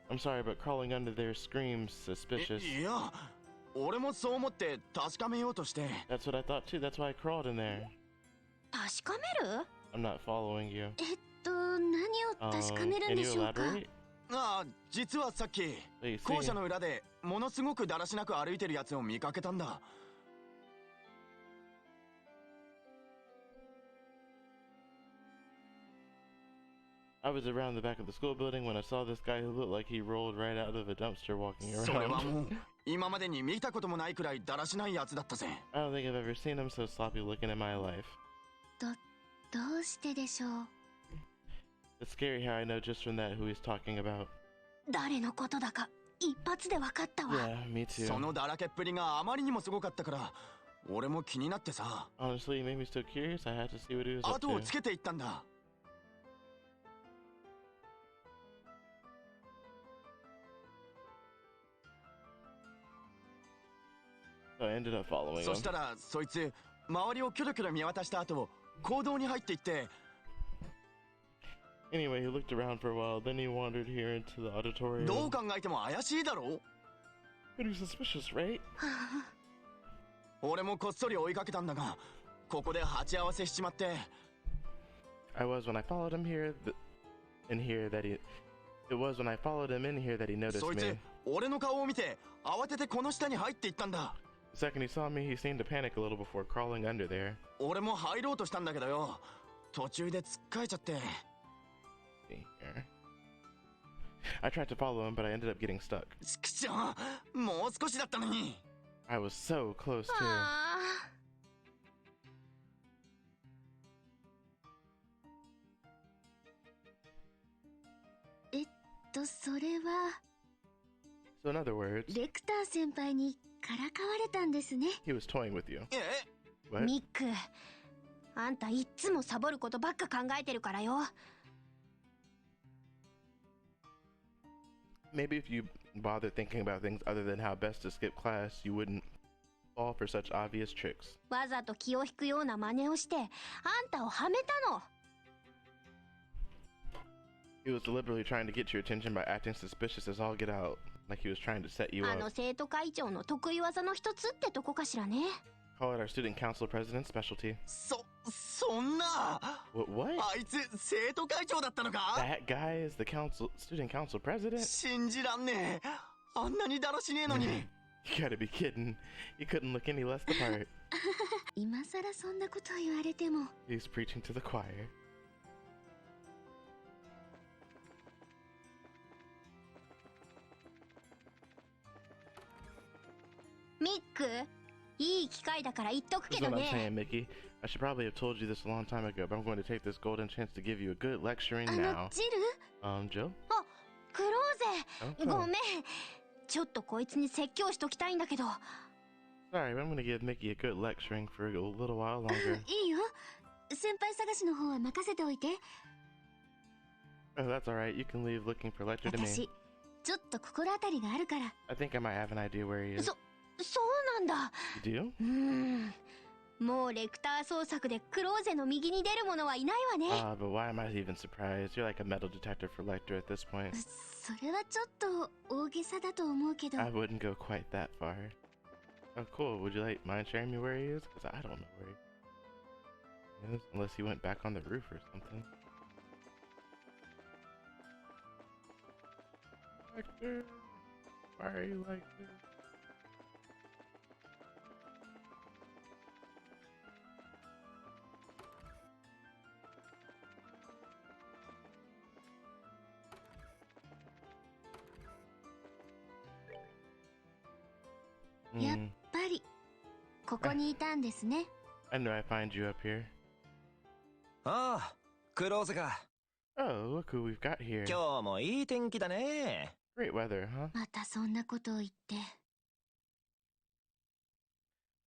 I'm sorry, but crawling under there screams suspicious. いや、俺もそう思って確かめようとして。 That's what I thought too. That's why I crawled in there. 確かめる？ I'm not following you. 何を確かめるん Can で you しょうか。 elaborate? ああ、実はさっき Please 校舎 see. の裏でものすごくだらしなく歩いてるやつを見かけたんだ。 I was around the back of the school building when I saw this guy who looked like he rolled right out of a dumpster walking それは around. もう今までに見たこともないくらいだらしないやつだったぜ。 I don't think I've ever seen him so sloppy looking in my life. どうしてでしょう。 It's scary how I know just from that who he's talking about. 誰のことだか一発で分かったわ。 Yeah, me too. そのだらけっぷりがあまりにもすごかったから俺も気になってさ、 Honestly, it made me so curious. I had to see what he was up 後を to. つけていったんだ。 So I ended up following そ him. したらそいつ周りをキョロキョロ見渡した後行動に入っていって、 Anyway, he looked around for a while, then he wandered here into the auditorium. どう考えても怪しいだろう。 Pretty suspicious, right? 俺もこっそり追いかけたんだが、ここで鉢合わせしちまって。 I was when I followed him here, in here that he. It was when I followed him in here that he noticed そい me. つ俺の顔を見て慌ててこの下に入っていったんだ。 The second he saw me, he seemed to panic a little before crawling under there. 俺も入ろうとしたんだけどよ、途中でつっかえちゃって。 See here. I tried to follow him, but I ended up getting stuck. ちくしょう、もう少しだったのに。 I was so close too. あそれは So in other words, レクター先輩にからかわれたんですね。 he was toying with you. え、 What? ミック、あんたいっつもサボることばっか考えてるからよ。Maybe if you bother thinking about things other than how best to skip class, you wouldn't fall for such obvious tricks. わざと気を引くような真似をしてあんたをはめたの。 He was deliberately trying to get your attention by acting suspicious as all get out, like he was trying to set you あの up. 生徒会長の得意技の一つってとこかしらね。 Call it our student council president's specialty. そんな What? あいつ生徒会長だったのか That guy is the student council president? 信じらんねえ。あんなにだらしねえのに。You gotta be kidding. He couldn't look any less the part. 今さらそんなこと言われても。 He's preaching to the choir. ミック、いい機会だから言っとく This け is ど what I'm ね。 saying, Mickey. I should probably have told you this a long time ago, but I'm going to take this golden chance to give you a good lecturing あ now. のジル、 Jill? クローゼ、 Okay. ごめん。ちょっとこいつに説教しときたいんだけど。 Sorry, but I'm going to give Mickey a good lecturing for a little while longer. いいよ。先輩探しの方は任せておいて。 Oh, that's alright. You can leave looking for lecture to me. 私、ちょっと心当たりがあるから。 I think I might have an idea where he is. そうなんだ。 You do? もうレクター捜索でクローゼの右に出る者はいないわね。 But why am I even surprised? You're like a metal detector for Lecter at this point. それはちょっと大げさだと思うけど。 I wouldn't go quite that far. Oh, cool. Would you mind sharing me where he is? Because I don't know where he is. Unless he went back on the roof or something. Lecter, why are you like this? Yep. やっぱりここにいたんですね。 I knew I'd find you up here. ああ、クローゼか。 Oh, look who we've got here. 今日もいい天気だね。 Great weather, huh? またそんなことを言って。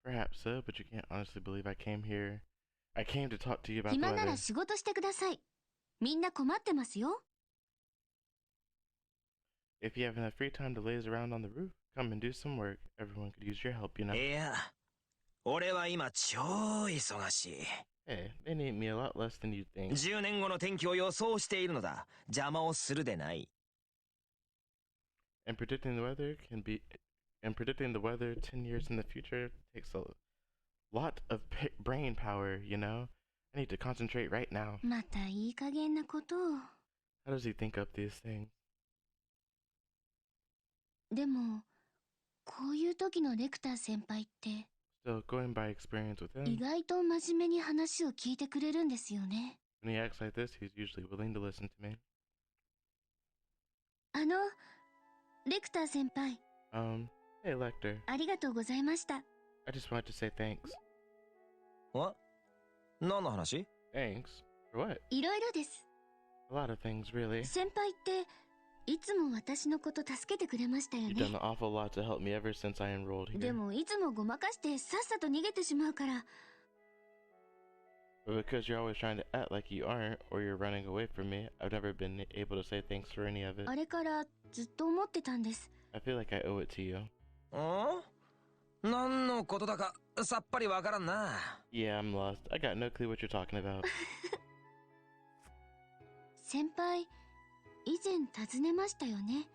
Perhaps so, but you can't honestly believe I came here. I came to talk to you about the 暇な weather. ら仕事してください。みんな困ってますよ。 If you have enough free time to laze around on the roof, come and do some work. Everyone could use your help, you know. いや、俺は今超忙しい。 Hey, they need me a lot less than you think. 10年後の天気を予想しているのだ。邪魔をするでない。And predicting the weather 10 years in the future takes a lot of brain power, you know. I need to concentrate right now. またいい加減なことを。 How does he think up these things? でも、こういう時のレクター先輩って、 Still, going by experience with 意 him, 外と真面目に話を聞いてくれるんですよね。 when he acts like this, he's usually willing to listen to me. レクター先輩、 Hey Lecter, ありがとうございました。 I just wanted to say thanks. あ、何の話？ Thanks? For what? いろいろです。 A lot of things, really. 先輩っていつも私のこと助けてくれましたよ You've done ね。 an awful lot to help me ever since I enrolled here. でもいつもごまかしてさっさと逃げてしまうから。 But because you're always trying to act like you aren't, or you're running away from me, I've never been able to say thanks for any of it. あれからずっと思ってたんです。 I feel like I owe it to you. ん？何のことだかさっぱりわからんな。Yeah, I'm lost. I got no clue what you're talking about. 先輩、以前尋ねましたよね。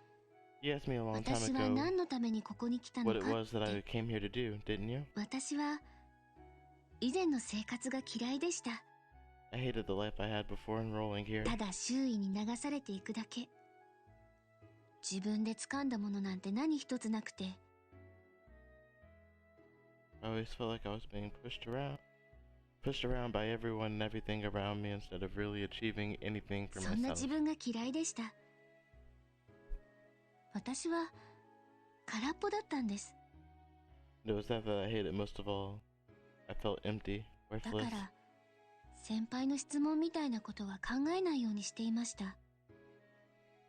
You asked me a long time 私は ago 何のためにここに来たの what か it っ was that I て。 came here to do, didn't you? 私は以前の生活が嫌いでした。 I hated the life I had before enrolling here. ただ周囲に流されていくだけ。自分で掴んだものなんて何一つなくて。 I always felt like I was being pushed around by everyone and everything around me instead of really achieving anything for そんな myself. 自分が嫌いでした。私は空っぽだったんです。 It was that I hated most of all. I felt empty, だ worthless. から先輩の質問みたいなことは考えないようにしていました。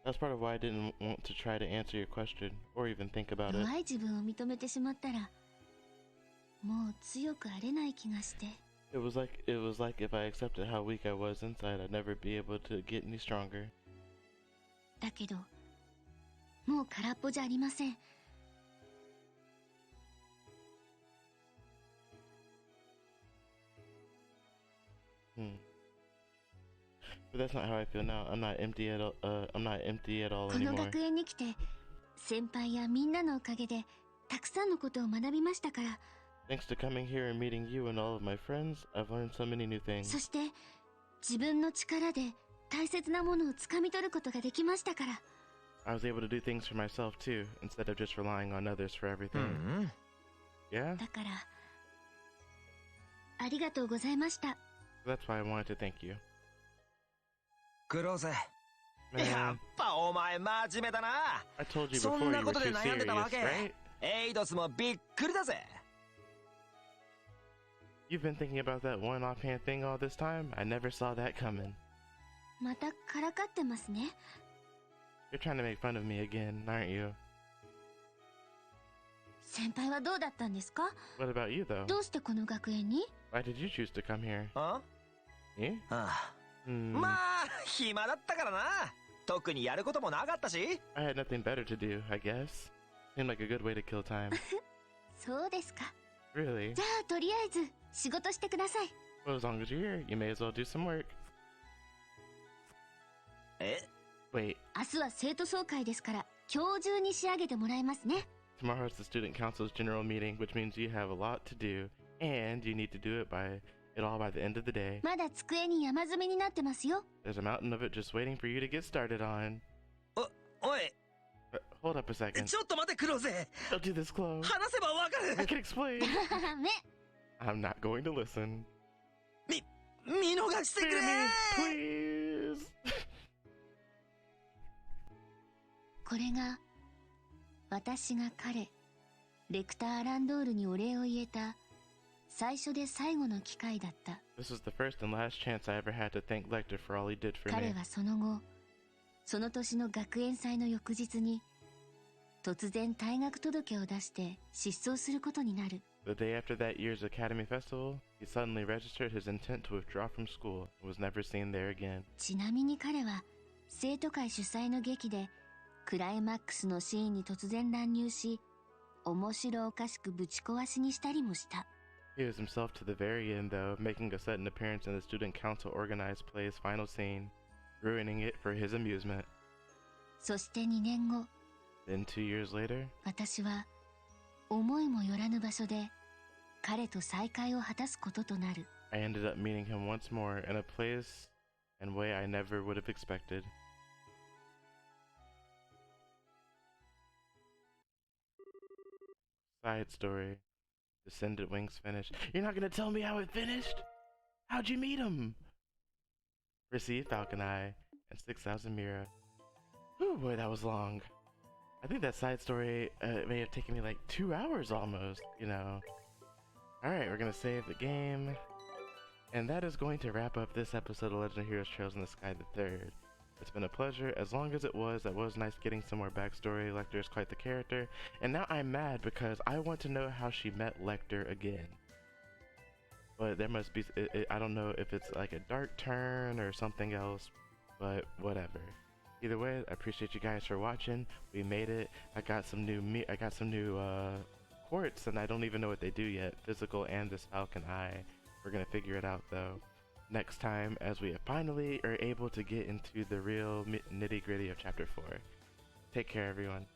That's part of why I didn't want to try to answer your question or even think about it. 弱い自分を認めてしまったらもう強くあれない気がして。 It was like if I accepted how weak I was inside, I'd never be able to get any stronger. だけどもう空っぽじゃありません。But that's not how I feel now. I'm not empty at all. I'm not empty at all この anymore. 学園に来て先輩やみんなのおかげでたくさんのことを学びましたから。 Thanks to coming here and meeting you and all of my friends, I've learned so many new そ things. して自分の力で大切なものをつかみ取ることができましたから。 I was able to do things for myself too, instead of just relying on others for う everything. ん Yeah? だからありがとうございました That's why I wanted to thank you. クローゼ、 Man, やっぱお前真面目だな。 I told you そ before ん you な were ことで too 悩んでた serious, わけ。 right? エイドスもびっくりだぜ。 You've been thinking about that one offhand thing all this time? I never saw that coming. またからかってますね。 You're trying to make fun of me again, aren't you? 先輩はどうだったんですか？ What about you, though? どうしてこの学園に？ Why did you choose to come here? あ Me? あ、 Hmm. まあ暇だったからな。特にやることもなかったし。 I had nothing better to do, I guess. Seemed like a good way to kill time. そうですか。 Really? じゃあとりあえず仕事してください。 Well, as long as you're here, you may as well do some work. え、 Wait, 明日は生徒総会ですから今日中に仕上げてもらいますね。 tomorrow's the student council's general meeting, which means you have a lot to do, and you need to do it all by the end of the day. まだ机に山積みになってますよ。 There's a mountain of it just waiting for you to get started on. おい、 Hold up a second. ちょっと待ってクローゼ。 Don't do this, Chloe. 話せばわか I る。 can explain. め I'm not going to listen. 見逃してくれ。 Spare me, please. これが私が彼レクター・アランドールにお礼を言えた最初で最後の機会だった。 This was the first and last chance I ever had to thank Lecter for all he did for 彼 me. はその後その年の学園祭の翌日に突然退学届を出して失踪することになる。 The day after that year's Academy Festival, he suddenly registered his intent to withdraw from school and was never seen there again. ちなみに彼は生徒会主催の劇でクライマックスのシーンに突然乱入し面白おかしくぶち壊しにしたりもした。 He was himself to the very end, though, making a sudden appearance in the student council organized play's final scene, ruining it for his amusement. そして2年後 Then 2 years later, 私は思いもよらぬ場所で彼と再会を果たすこととなる。 I ended up meeting him once more in a place and way I never would have expected. Side story. Descendant Wings finished. You're not gonna tell me how it finished? How'd you meet him? Received Falcon Eye and 6,000 Mira. Oh boy, that was long. I think that side story may have taken me like 2 hours almost, you know. Alright, we're gonna save the game. And that is going to wrap up this episode of Legend of Heroes Trails in the Sky the 3rd. It's been a pleasure, as long as it was. That was nice getting some more backstory. Lecter is quite the character. And now I'm mad because I want to know how she met Lecter again. But there must be, I don't know if it's like a dark turn or something else, but whatever. Either way, I appreciate you guys for watching. We made it. I got some new quartz, and I don't even know what they do yet. Physical and this Falcon Eye. We're gonna figure it out though next time, as we finally are able to get into the real nitty gritty of chapter 4. Take care, everyone.